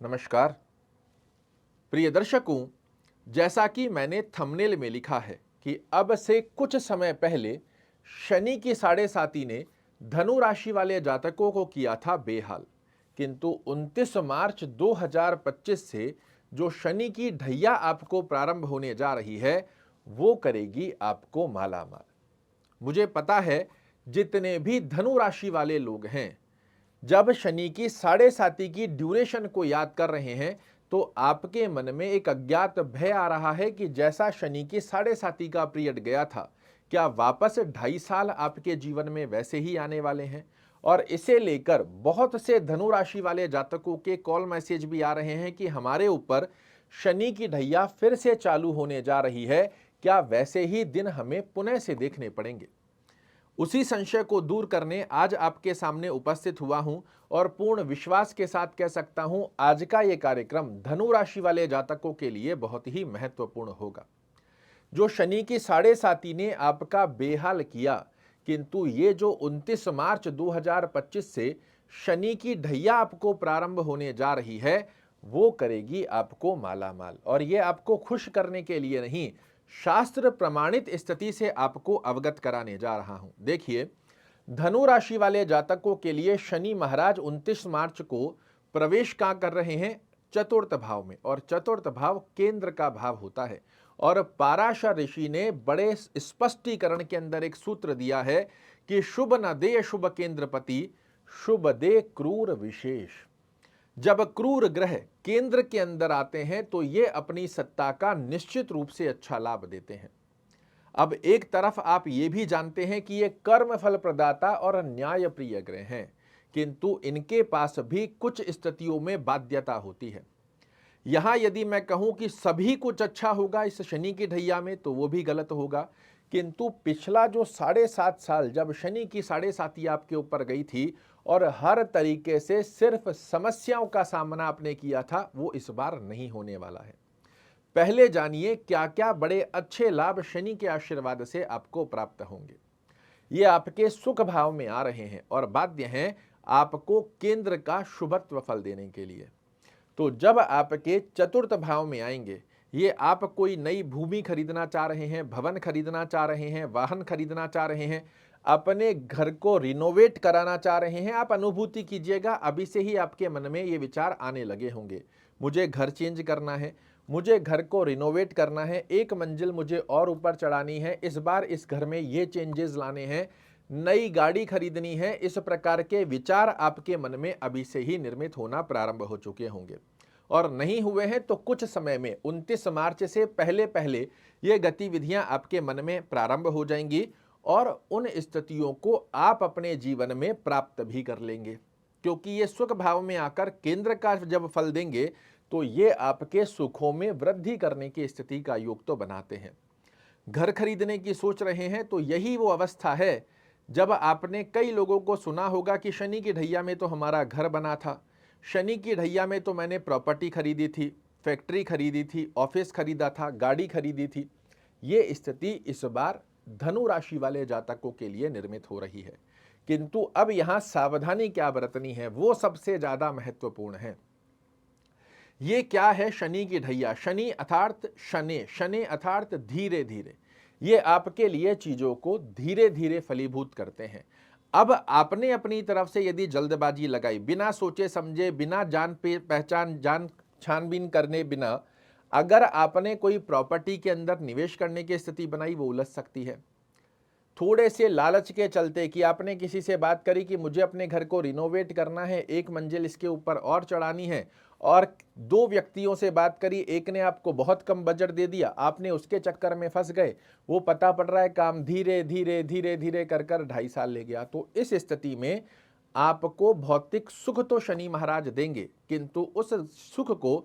नमस्कार प्रिय दर्शकों, जैसा कि मैंने थंबनेल में लिखा है कि अब से कुछ समय पहले शनि की साढ़े साती ने धनु राशि वाले जातकों को किया था बेहाल। किंतु 29 मार्च 2025 से जो शनि की ढैया आपको प्रारंभ होने जा रही है वो करेगी आपको मालामाल। मुझे पता है जितने भी धनु राशि वाले लोग हैं, जब शनि की साढ़े साती की ड्यूरेशन को याद कर रहे हैं तो आपके मन में एक अज्ञात भय आ रहा है कि जैसा शनि की साढ़े साती का पीरियड गया था, क्या वापस 2.5 साल आपके जीवन में वैसे ही आने वाले हैं। और इसे लेकर बहुत से धनु राशि वाले जातकों के कॉल मैसेज भी आ रहे हैं कि हमारे ऊपर शनि की ढैया फिर से चालू होने जा रही है, क्या वैसे ही दिन हमें पुनः से देखने पड़ेंगे। उसी संशय को दूर करने आज आपके सामने उपस्थित हुआ हूं और पूर्ण विश्वास के साथ कह सकता हूं, आज का यह कार्यक्रम धनु राशि वाले जातकों के लिए बहुत ही महत्वपूर्ण होगा। जो शनि की साढ़े साती ने आपका बेहाल किया, किंतु ये जो 29 मार्च 2025 से शनि की ढैया आपको प्रारंभ होने जा रही है वो करेगी आपको मालामाल। और ये आपको खुश करने के लिए नहीं, शास्त्र प्रमाणित स्थिति से आपको अवगत कराने जा रहा हूं। देखिए, धनु राशि वाले जातकों के लिए शनि महाराज 29 मार्च को प्रवेश कहां कर रहे हैं? चतुर्थ भाव में। और चतुर्थ भाव केंद्र का भाव होता है। और पाराशर ऋषि ने बड़े स्पष्टीकरण के अंदर एक सूत्र दिया है कि शुभ न दे शुभ केंद्रपति, शुभ दे क्रूर विशेष। जब क्रूर ग्रह केंद्र के अंदर आते हैं तो ये अपनी सत्ता का निश्चित रूप से अच्छा लाभ देते हैं। अब एक तरफ आप ये भी जानते हैं कि ये कर्म फल प्रदाता और न्याय प्रिय ग्रह हैं, किंतु इनके पास भी कुछ स्थितियों में बाध्यता होती है। यहां यदि मैं कहूं कि सभी कुछ अच्छा होगा इस शनि की ढैया में तो वो भी गलत होगा। किंतु पिछला जो 7.5 साल जब शनि की साढ़े साती आपके ऊपर गई थी और हर तरीके से सिर्फ समस्याओं का सामना आपने किया था, वो इस बार नहीं होने वाला है। पहले जानिए क्या क्या बड़े अच्छे लाभ शनि के आशीर्वाद से आपको प्राप्त होंगे। ये आपके सुख भाव में आ रहे हैं और बाध्य हैं आपको केंद्र का शुभत्व फल देने के लिए। तो जब आपके चतुर्थ भाव में आएंगे, ये आप कोई नई भूमि खरीदना चाह रहे हैं, भवन खरीदना चाह रहे हैं, वाहन खरीदना चाह रहे हैं, अपने घर को रिनोवेट कराना चाह रहे हैं, आप अनुभूति कीजिएगा अभी से ही आपके मन में ये विचार आने लगे होंगे। मुझे घर चेंज करना है, मुझे घर को रिनोवेट करना है, एक मंजिल मुझे और ऊपर चढ़ानी है, इस बार इस घर में ये चेंजेस लाने हैं, नई गाड़ी खरीदनी है। इस प्रकार के विचार आपके मन में अभी से ही निर्मित होना प्रारंभ हो चुके होंगे। और नहीं हुए हैं तो कुछ समय में 29 मार्च से पहले पहले ये गतिविधियां आपके मन में प्रारंभ हो जाएंगी और उन स्थितियों को आप अपने जीवन में प्राप्त भी कर लेंगे, क्योंकि ये सुख भाव में आकर केंद्र का जब फल देंगे तो ये आपके सुखों में वृद्धि करने की स्थिति का योग तो बनाते हैं। घर खरीदने की सोच रहे हैं तो यही वो अवस्था है जब आपने कई लोगों को सुना होगा कि शनि की ढैया में तो हमारा घर बना था, शनि की ढैया में तो मैंने प्रॉपर्टी खरीदी थी, फैक्ट्री खरीदी थी, ऑफिस खरीदा था, गाड़ी खरीदी थी। ये स्थिति इस बार धनु राशि वाले जातकों के लिए निर्मित हो रही है। किंतु अब यहां सावधानी क्या बरतनी है वो सबसे ज्यादा महत्वपूर्ण है। ये क्या है शनि की ढैया? शनि अर्थात शनि, शनि अर्थात धीरे धीरे, ये आपके लिए चीजों को धीरे धीरे फलीभूत करते हैं। अब आपने अपनी तरफ से यदि जल्दबाजी लगाई, बिना सोचे समझे, बिना जान पे पहचान जान छानबीन करने बिना अगर आपने कोई प्रॉपर्टी के अंदर निवेश करने की स्थिति बनाई, वो उलझ सकती है। थोड़े से लालच के चलते कि आपने किसी से बात करी कि मुझे अपने घर को रिनोवेट करना है, एक मंजिल इसके ऊपर और चढ़ानी है, और दो व्यक्तियों से बात करी, एक ने आपको बहुत कम बजट दे दिया, आपने उसके चक्कर में फंस गए, वो पता पड़ रहा है काम धीरे धीरे धीरे धीरे कर 2.5 साल ले गया। तो इस स्थिति में आपको भौतिक सुख तो शनि महाराज देंगे, किंतु उस सुख को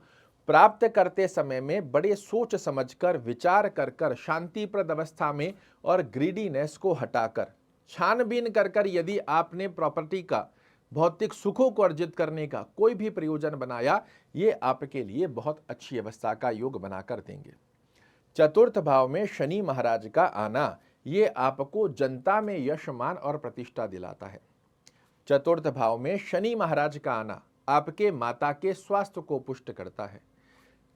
प्राप्त करते समय में बड़े सोच समझकर, विचार कर कर, शांतिप्रद अवस्था में और ग्रीडीनेस को हटाकर, छानबीन कर कर यदि आपने प्रॉपर्टी का, भौतिक सुखों को अर्जित करने का कोई भी प्रयोजन बनाया, ये आपके लिए बहुत अच्छी अवस्था का योग बनाकर देंगे। चतुर्थ भाव में शनि महाराज का आना ये आपको जनता में यश, मान और प्रतिष्ठा दिलाता है। चतुर्थ भाव में शनि महाराज का आना आपके माता के स्वास्थ्य को पुष्ट करता है।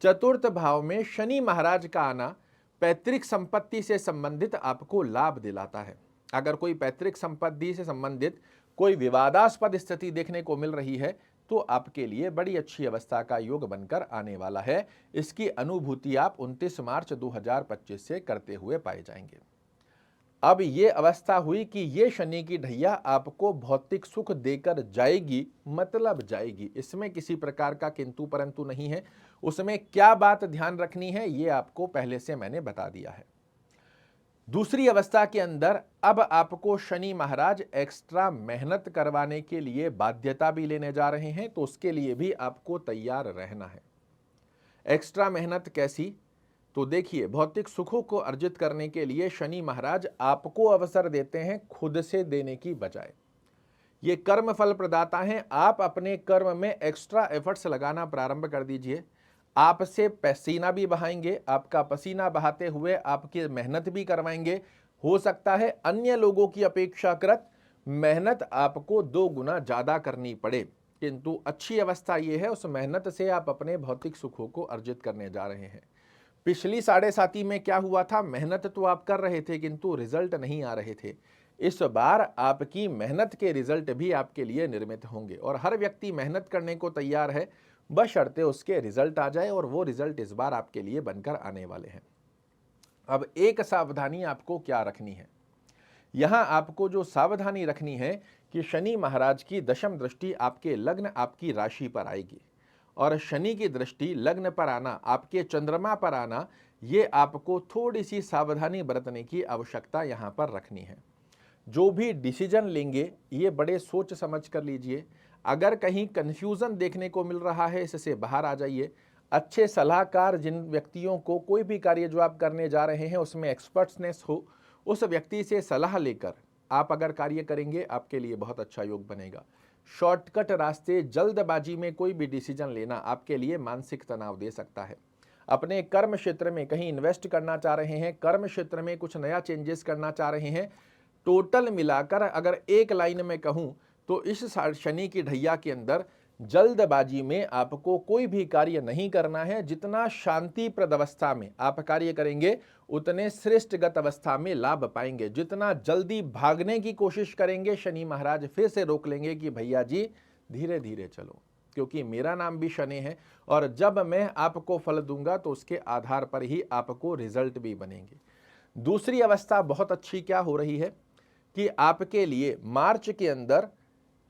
चतुर्थ भाव में शनि महाराज का आना पैतृक संपत्ति से संबंधित आपको लाभ दिलाता है। अगर कोई पैतृक संपत्ति से संबंधित कोई विवादास्पद स्थिति देखने को मिल रही है तो आपके लिए बड़ी अच्छी अवस्था का योग बनकर आने वाला है। इसकी अनुभूति आप 29 मार्च 2025 से करते हुए पाए जाएंगे। अब ये अवस्था हुई कि ये शनि की ढैया आपको भौतिक सुख देकर जाएगी, मतलब जाएगी, इसमें किसी प्रकार का किंतु परंतु नहीं है। उसमें क्या बात ध्यान रखनी है ये आपको पहले से मैंने बता दिया है। दूसरी अवस्था के अंदर अब आपको शनि महाराज एक्स्ट्रा मेहनत करवाने के लिए बाध्यता भी लेने जा रहे हैं, तो उसके लिए भी आपको तैयार रहना है। एक्स्ट्रा मेहनत कैसी? तो देखिए, भौतिक सुखों को अर्जित करने के लिए शनि महाराज आपको अवसर देते हैं खुद से देने की बजाय। ये कर्म फल प्रदाता हैं। आप अपने कर्म में एक्स्ट्रा एफर्ट्स लगाना प्रारंभ कर दीजिए। आपसे पसीना भी बहाएंगे, आपका पसीना बहाते हुए आपकी मेहनत भी करवाएंगे। हो सकता है अन्य लोगों की अपेक्षाकृत मेहनत आपको 2 गुना ज्यादा करनी पड़े, किंतु अच्छी अवस्था यह है उस मेहनत से आप अपने भौतिक सुखों को अर्जित करने जा रहे हैं। पिछली 7.5 में क्या हुआ था? मेहनत तो आप कर रहे थे किंतु रिजल्ट नहीं आ रहे थे। इस बार आपकी मेहनत के रिजल्ट भी आपके लिए निर्मित होंगे और हर व्यक्ति मेहनत करने को तैयार है, बशर्ते उसके रिजल्ट आ जाए, और वो रिजल्ट इस बार आपके लिए बनकर आने वाले हैं। अब एक सावधानी आपको क्या रखनी है? यहां आपको जो सावधानी रखनी है कि शनि महाराज की दशम दृष्टि आपके लग्न, आपकी राशि पर आएगी, और शनि की दृष्टि लग्न पर आना, आपके चंद्रमा पर आना, ये आपको थोड़ी सी सावधानी बरतने की आवश्यकता यहां पर रखनी है। जो भी डिसीजन लेंगे ये बड़े सोच समझ कर लीजिए। अगर कहीं कंफ्यूजन देखने को मिल रहा है, इससे बाहर आ जाइए। अच्छे सलाहकार, जिन व्यक्तियों को कोई भी कार्य जो आप करने जा रहे हैं उसमें एक्सपर्टनेस हो, उस व्यक्ति से सलाह लेकर आप अगर कार्य करेंगे आपके लिए बहुत अच्छा योग बनेगा। शॉर्टकट रास्ते, जल्दबाजी में कोई भी डिसीजन लेना आपके लिए मानसिक तनाव दे सकता है। अपने कर्म क्षेत्र में कहीं इन्वेस्ट करना चाह रहे हैं, कर्म क्षेत्र में कुछ नया चेंजेस करना चाह रहे हैं, टोटल मिलाकर अगर एक लाइन में कहूं तो इस शनि की ढैया के अंदर जल्दबाजी में आपको कोई भी कार्य नहीं करना है। जितना शांतिप्रद अवस्था में आप कार्य करेंगे उतने श्रेष्ठगत अवस्था में लाभ पाएंगे। जितना जल्दी भागने की कोशिश करेंगे शनि महाराज फिर से रोक लेंगे कि भैया जी धीरे धीरे चलो, क्योंकि मेरा नाम भी शनि है और जब मैं आपको फल दूंगा तो उसके आधार पर ही आपको रिजल्ट भी बनेंगे। दूसरी अवस्था बहुत अच्छी क्या हो रही है कि आपके लिए मार्च के अंदर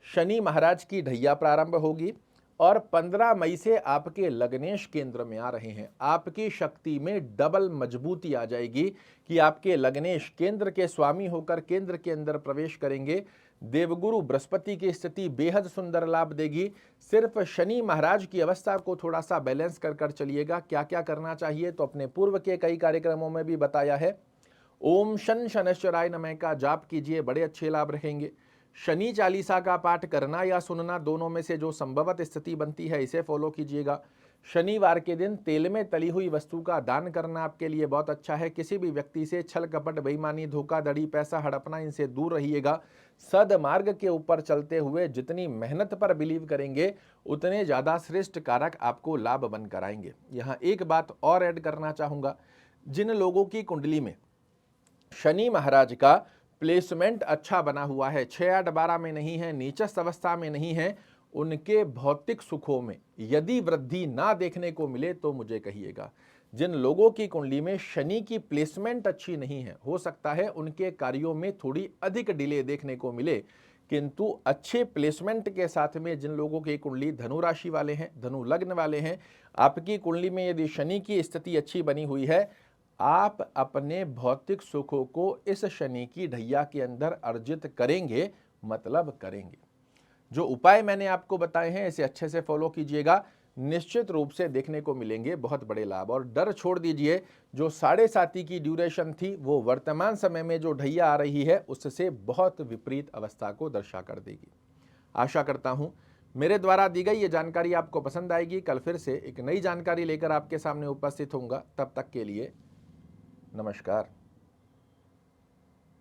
शनि महाराज की ढैया प्रारंभ होगी और 15 मई से आपके लग्नेश केंद्र में आ रहे हैं। आपकी शक्ति में डबल मजबूती आ जाएगी कि आपके लग्नेश केंद्र के स्वामी होकर केंद्र के अंदर प्रवेश करेंगे। देवगुरु बृहस्पति की स्थिति बेहद सुंदर लाभ देगी। सिर्फ शनि महाराज की अवस्था को थोड़ा सा बैलेंस कर चलिएगा। क्या क्या करना चाहिए तो अपने पूर्व के कई कार्यक्रमों में भी बताया है। ओम शन शनैश्चराय नमः का जाप कीजिए, बड़े अच्छे लाभ रहेंगे। शनि चालीसा का पाठ करना या सुनना, दोनों में से जो संभवत स्थिति बनती है इसे फॉलो कीजिएगा। शनिवार के दिन तेल में तली हुई वस्तु का दान करना आपके लिए बहुत अच्छा है। किसी भी व्यक्ति से छल कपट, बेईमानी, धोखाधड़ी, पैसा हड़पना, इनसे दूर रहिएगा। सदमार्ग के ऊपर चलते हुए जितनी मेहनत पर बिलीव करेंगे उतने ज़्यादा श्रेष्ठ कारक आपको लाभ बनकर आएंगे। यहाँ एक बात और ऐड करना चाहूँगा, जिन लोगों की कुंडली में शनि महाराज का प्लेसमेंट अच्छा बना हुआ है, 6, 8, 12 में नहीं है, नीचस्थ अवस्था में नहीं है, उनके भौतिक सुखों में यदि वृद्धि ना देखने को मिले तो मुझे कहिएगा। जिन लोगों की कुंडली में शनि की प्लेसमेंट अच्छी नहीं है, हो सकता है उनके कार्यों में थोड़ी अधिक डिले देखने को मिले, किंतु अच्छे प्लेसमेंट के साथ में जिन लोगों की कुंडली धनु राशि वाले हैं, धनु लग्न वाले हैं, आपकी कुंडली में यदि शनि की स्थिति अच्छी बनी हुई है, आप अपने भौतिक सुखों को इस शनि की ढैया के अंदर अर्जित करेंगे, मतलब करेंगे। जो उपाय मैंने आपको बताए हैं इसे अच्छे से फॉलो कीजिएगा, निश्चित रूप से देखने को मिलेंगे बहुत बड़े लाभ। और डर छोड़ दीजिए, जो 7.5 की ड्यूरेशन थी वो वर्तमान समय में जो ढैया आ रही है उससे बहुत विपरीत अवस्था को दर्शा कर देगी। आशा करता हूं मेरे द्वारा दी गई ये जानकारी आपको पसंद आएगी। कल फिर से एक नई जानकारी लेकर आपके सामने उपस्थित होऊंगा। तब तक के लिए नमस्कार।